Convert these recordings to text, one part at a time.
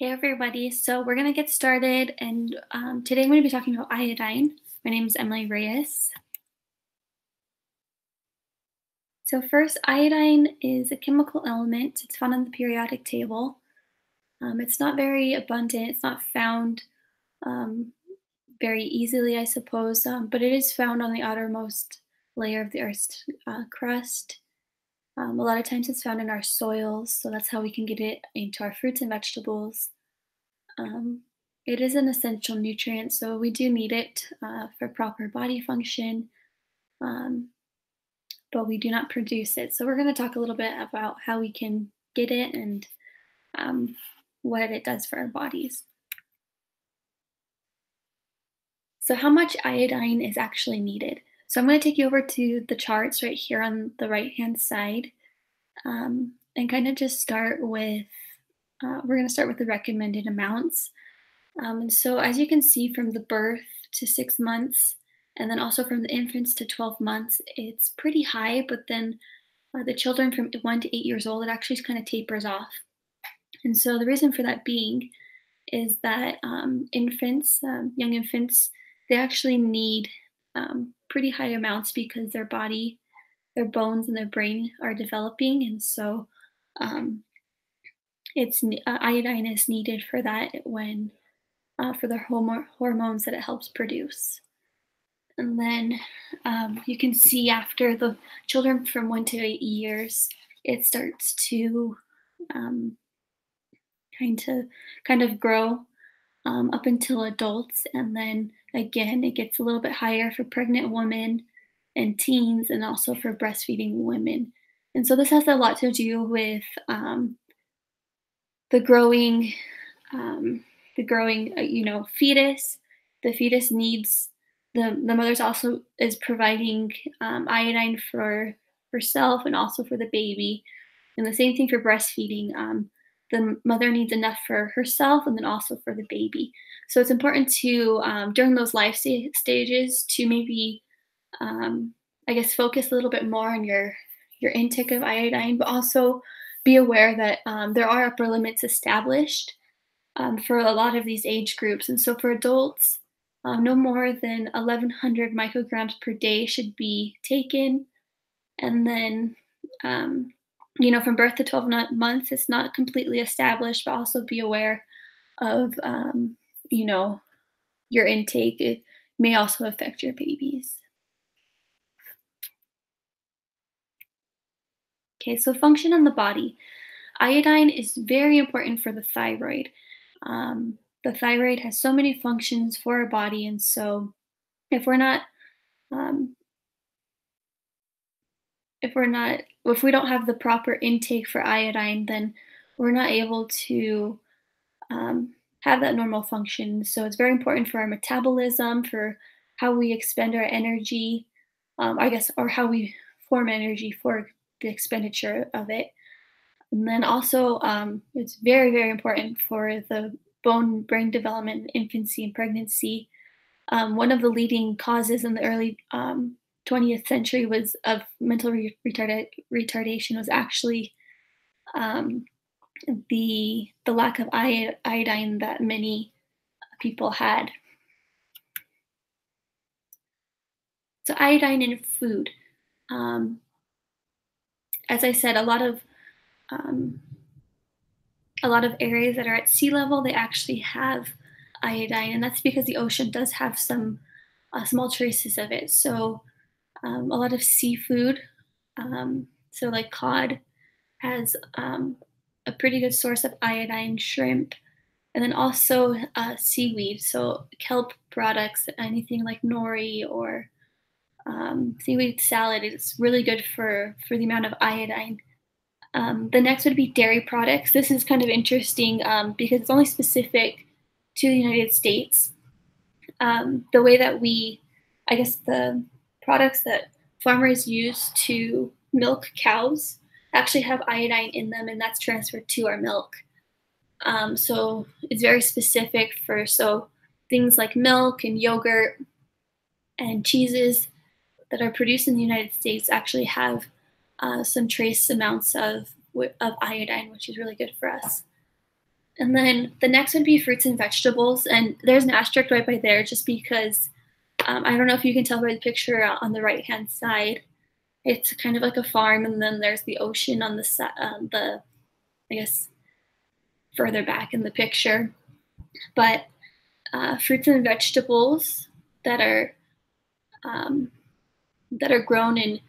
Hey everybody, so we're gonna get started, and today I'm going to be talking about iodine. My name is Emily Reyes. So first, iodine is a chemical element. It's found on the periodic table. It's not very abundant. It's not found um, very easily, I suppose, but it is found on the outermost layer of the Earth's crust. A lot of times it's found in our soils, so that's how we can get it into our fruits and vegetables. Um, it is an essential nutrient, so we do need it for proper body function, um, but we do not produce it. So we're going to talk a little bit about how we can get it and um, what it does for our bodies. So how much iodine is actually needed? So I'm going to take you over to the charts right here on the right-hand side, and kind of just start with, we're going to start with the recommended amounts. And so, as you can see from the birth to 6 months, and then also from the infants to 12 months, it's pretty high. But then the children from 1 to 8 years old, it actually kind of tapers off. And so, the reason for that being is that infants, young infants, they actually need pretty high amounts because their body, their bones, and their brain are developing. And so, um, iodine is needed for that when for the hormones that it helps produce. And then you can see after the children from 1 to 8 years, it starts to um, kind of kind of grow up until adults, and then again it gets a little bit higher for pregnant women and teens, and also for breastfeeding women. And so this has a lot to do with the growing um, fetus. The fetus needs the mother's also is providing iodine for herself and also for the baby, and the same thing for breastfeeding. The mother needs enough for herself and then also for the baby. So it's important to during those stages to maybe um, I guess focus a little bit more on your intake of iodine, but also be aware that there are upper limits established for a lot of these age groups. And so for adults, no more than 1100 micrograms per day should be taken. And then, um, from birth to 12 months, it's not completely established, but also be aware of, you know, your intake. It may also affect your babies. Okay, so function in the body. Iodine is very important for the thyroid. The thyroid has so many functions for our body, and so if we're not, um, if we don't have the proper intake for iodine, then we're not able to have that normal function. So it's very important for our metabolism, for how we expend our energy, I guess, or how we form energy for the expenditure of it. And then also, it's very, very important for the bone brain development in infancy and pregnancy. One of the leading causes in the early 20th century was of mental retardation was actually um, the lack of iodine that many people had. So iodine in food. Um, as I said, um, a lot of areas that are at sea level, they actually have iodine, and that's because the ocean does have some small traces of it. So a lot of seafood, so like cod, has a pretty good source of iodine, shrimp, and then also seaweed. So kelp products, anything like nori or seaweed salad is really good for the amount of iodine. The next would be dairy products. This is kind of interesting because it's only specific to the United States. The way that I guess the products that farmers use to milk cows actually have iodine in them, and that's transferred to our milk. So it's very specific so things like milk and yogurt and cheeses that are produced in the United States actually have some trace amounts of iodine, which is really good for us. And then the next would be fruits and vegetables. And there's an asterisk right by there just because I don't know if you can tell by the picture on the right hand side. It's kind of like a farm, and then there's the ocean on the I guess further back in the picture. But fruits and vegetables that are um, that are grown in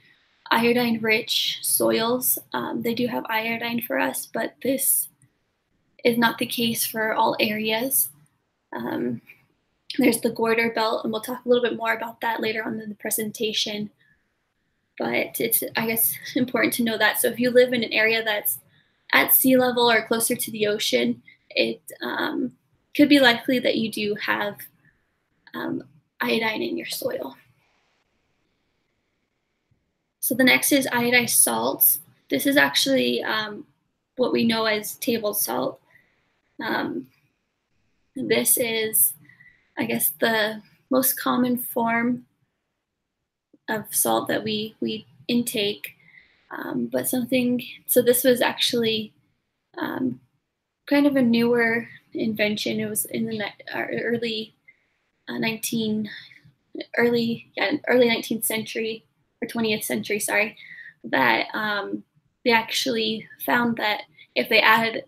iodine-rich soils, they do have iodine for us, but this is not the case for all areas. Um, there's the goiter belt, and we'll talk a little bit more about that later on in the presentation. But it's, I guess, important to know that. So if you live in an area that's at sea level or closer to the ocean, it could be likely that you do have um, iodine in your soil. So the next is iodized salts. This is actually what we know as table salt. Um, this is, I guess, the most common form of salt that we intake. So this was actually um, kind of a newer invention. It was in the early 19 early 19th century or 20th century, sorry, that they actually found that if they added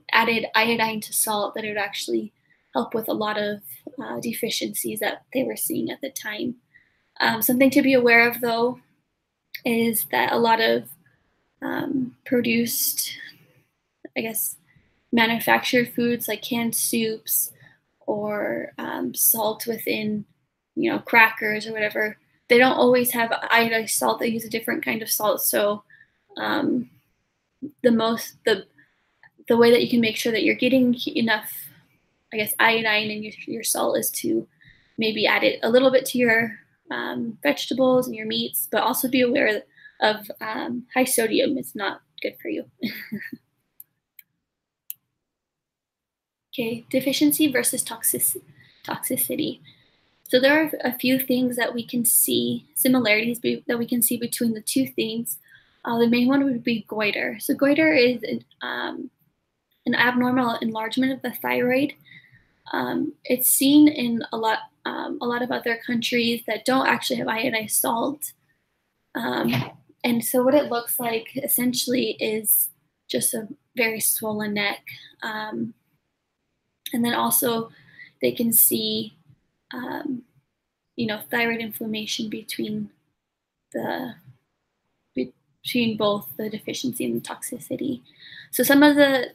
iodine to salt, that it would actually help with a lot of deficiencies that they were seeing at the time. Something to be aware of, though, is that a lot of produced, I guess, manufactured foods like canned soups or salt within, crackers or whatever, they don't always have iodized salt. They use a different kind of salt. So um, the way that you can make sure that you're getting enough, I guess, iodine in your salt is to maybe add it a little bit to your vegetables and your meats, but also be aware of high sodium. It's not good for you. Okay, deficiency versus toxicity. So there are a few things that we can see, similarities that we can see between the two things. The main one would be goiter. So goiter is an abnormal enlargement of the thyroid. It's seen in a lot of other countries that don't actually have iodized salt. And so what it looks like essentially is just a very swollen neck. And then also they can see, thyroid inflammation between both the deficiency and the toxicity. So some of the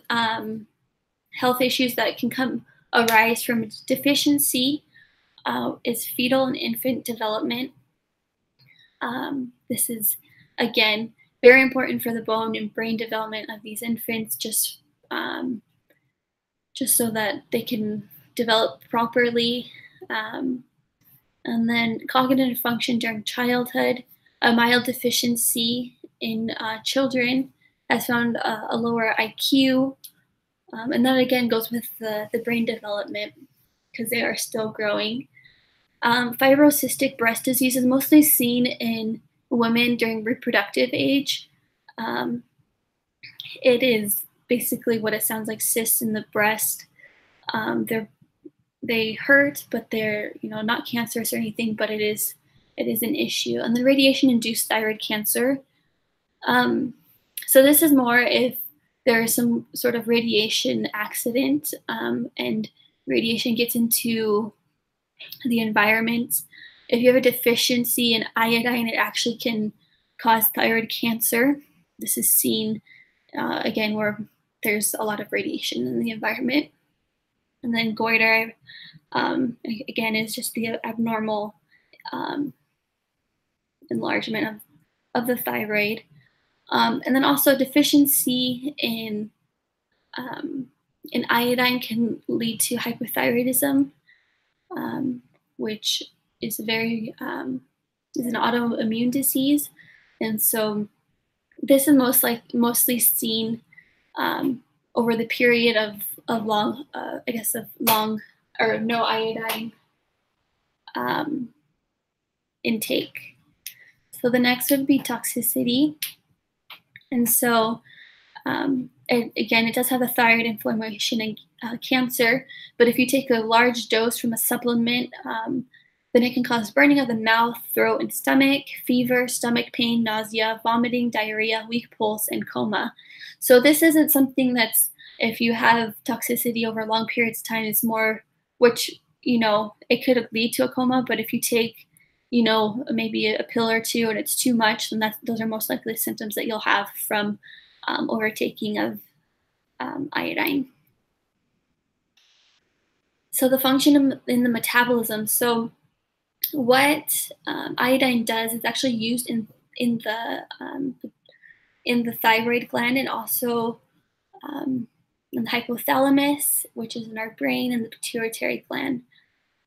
health issues that can arise from deficiency is fetal and infant development. This is, again, very important for the bone and brain development of these infants, just so that they can develop properly. And then cognitive function during childhood, a mild deficiency in children has found a lower IQ. And that again goes with the brain development because they are still growing. Fibrocystic breast disease is mostly seen in women during reproductive age. It is basically what it sounds like, cysts in the breast. They hurt, but they're not cancerous or anything, but it is an issue. And then radiation-induced thyroid cancer. So this is more if there is some sort of radiation accident and radiation gets into the environment. If you have a deficiency in iodine, it actually can cause thyroid cancer. This is seen again where there's a lot of radiation in the environment. And then goiter, again, is just the abnormal enlargement of the thyroid. And then also deficiency in iodine can lead to hypothyroidism, which is is an autoimmune disease. And so this is mostly seen over the period of long, of long or no iodine intake. So the next would be toxicity. And so And again, it does have a thyroid inflammation and cancer, but if you take a large dose from a supplement, then it can cause burning of the mouth, throat, and stomach, fever, stomach pain, nausea, vomiting, diarrhea, weak pulse, and coma. So this isn't something that's, if you have toxicity over long periods of time, is more, which, it could lead to a coma, but if you take, maybe a pill or two and it's too much, then those are most likely symptoms that you'll have from overtaking of iodine. So the function in the metabolism. So what iodine does is actually used in the um, in the thyroid gland, and also um, in the hypothalamus, which is in our brain, and the pituitary gland.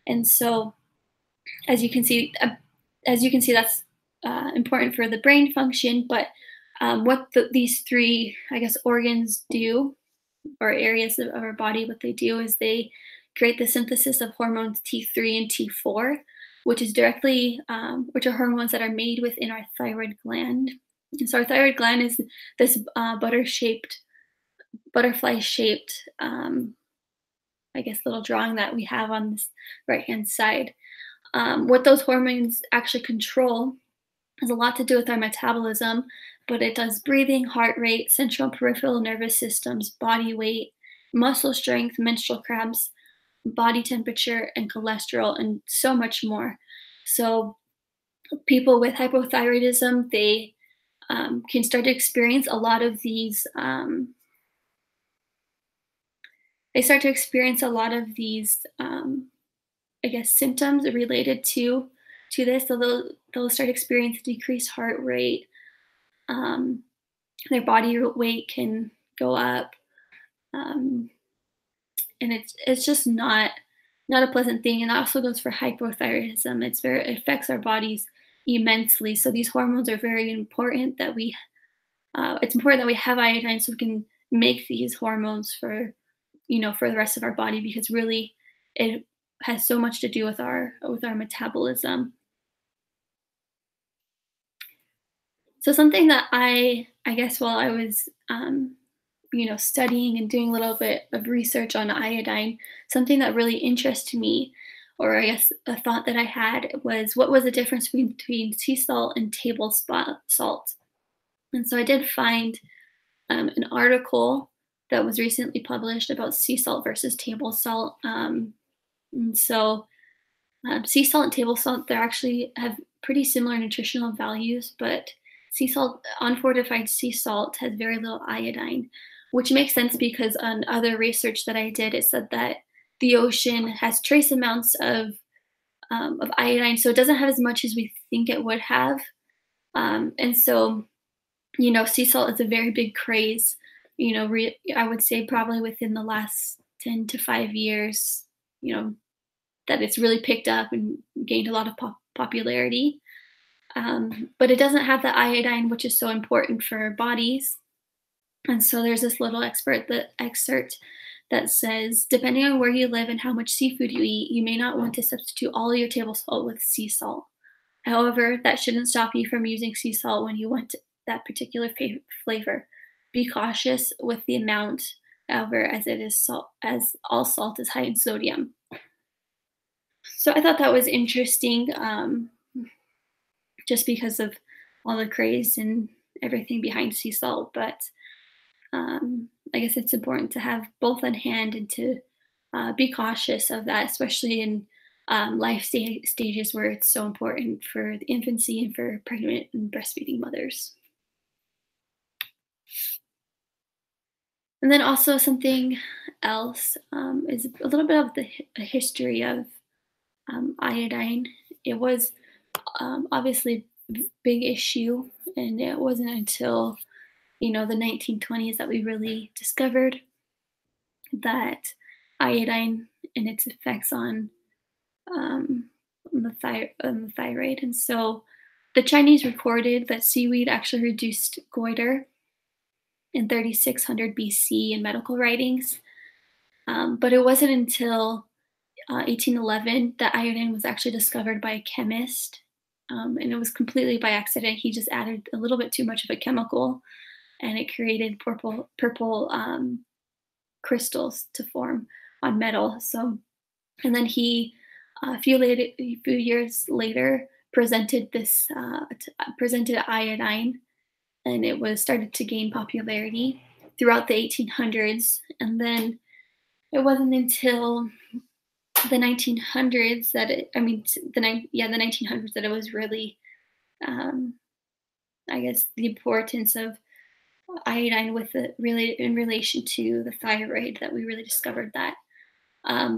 And so, as you can see, that's important for the brain function. But what these three, I guess, organs do, or areas of our body, what they do is they create the synthesis of hormones T3 and T4, which are hormones that are made within our thyroid gland. And so our thyroid gland is this butterfly shaped, I guess, little drawing that we have on this right hand side. What those hormones actually control has a lot to do with our metabolism, but it does breathing, heart rate, central and peripheral nervous systems, body weight, muscle strength, menstrual cramps, body temperature, and cholesterol, and so much more. So, people with hypothyroidism, they can start to experience a lot of these. They start to experience a lot of these, I guess, symptoms related to this. So they'll start experiencing decreased heart rate. Um, their body weight can go up, um, and it's just not a pleasant thing. And that also goes for hypothyroidism. It affects our bodies immensely. So these hormones are very important that we. It's important that we have iodine so we can make these hormones for the rest of our body, because really it has so much to do with our metabolism. So something that I guess while I was studying and doing a little bit of research on iodine, something that really interested me, or I guess a thought that I had, was what was the difference between sea salt and table salt. And so I did find an article that was recently published about sea salt versus table salt. And so sea salt and table salt, they actually have pretty similar nutritional values, but sea salt, unfortified sea salt, has very little iodine, which makes sense because on other research that I did, it said that the ocean has trace amounts of iodine, so it doesn't have as much as we think it would have. And so, sea salt is a very big craze. I would say probably within the last 10 to 5 years, you know, that it's really picked up and gained a lot of popularity. But it doesn't have the iodine, which is so important for our bodies. And so there's this little excerpt that says, depending on where you live and how much seafood you eat, you may not want to substitute all your table salt with sea salt. However, that shouldn't stop you from using sea salt when you want that particular flavor. Be cautious with the amount, however, as it is salt, as all salt is high in sodium. So I thought that was interesting, just because of all the craze and everything behind sea salt. But I guess it's important to have both on hand and to be cautious of that, especially in stages where it's so important for the infancy and for pregnant and breastfeeding mothers. And then also something else is a little bit of the history of iodine. It was obviously a big issue, and it wasn't until the 1920s that we really discovered that iodine and its effects um, on the thyroid. And so the Chinese recorded that seaweed actually reduced goiter in 3600 BC in medical writings. But it wasn't until 1811 that iodine was actually discovered by a chemist. And it was completely by accident. He just added a little bit too much of a chemical. and it created purple crystals to form on metal. So, and then he a few years later presented iodine, and it was started to gain popularity throughout the 1800s. And then it wasn't until the 1900s that it, I mean, the 1900s that it was really, um, I guess, the importance of iodine with the really in relation to the thyroid that we really discovered that.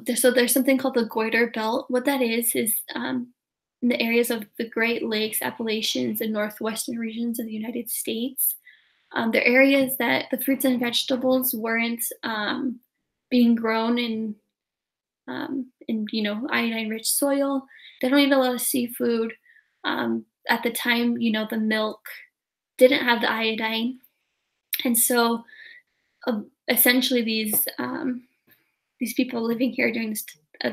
There's something called the goiter belt. What that is in the areas of the Great Lakes, Appalachians, and northwestern regions of the United States. They're areas that the fruits and vegetables weren't being grown in iodine-rich soil. They don't eat a lot of seafood. At the time, the milk didn't have the iodine, and so essentially these people living here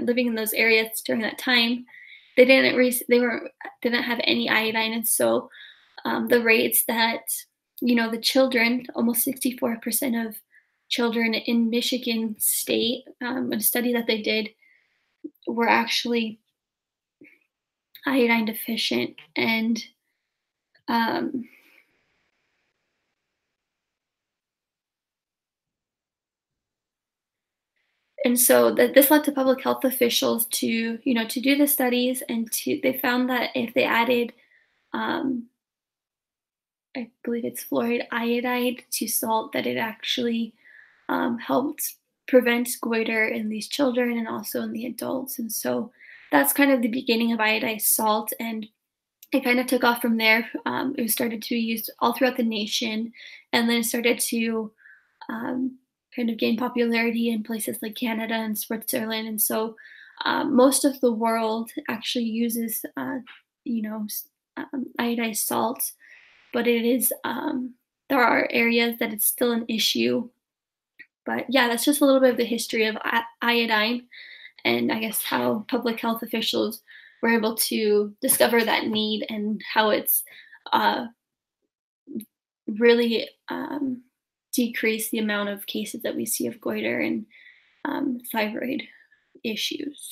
living in those areas during that time, they were didn't have any iodine, and so the rates that the children, almost 64% of children in Michigan State, a study that they did, were actually iodine deficient, um, and so this led to public health officials to do the studies, and they found that if they added um, I believe it's fluoride iodide to salt, that it actually helped prevent goiter in these children and also in the adults. And so that's kind of the beginning of iodized salt, and it kind of took off from there. It was started to be used all throughout the nation, and then it started to um, kind of gain popularity in places like Canada and Switzerland. And so most of the world actually uses, you know, iodized salt, but there are areas that it's still an issue. But yeah, that's just a little bit of the history of iodine, and I guess how public health officials were able to discover that need, and how it's uh, really decreased the amount of cases that we see of goiter and thyroid issues.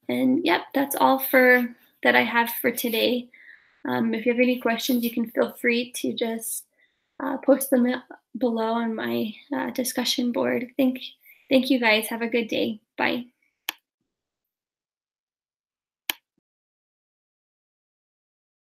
And yep, that's all for that I have for today. If you have any questions, you can feel free to just post them below on my discussion board. Thank you guys. Have a good day. Bye.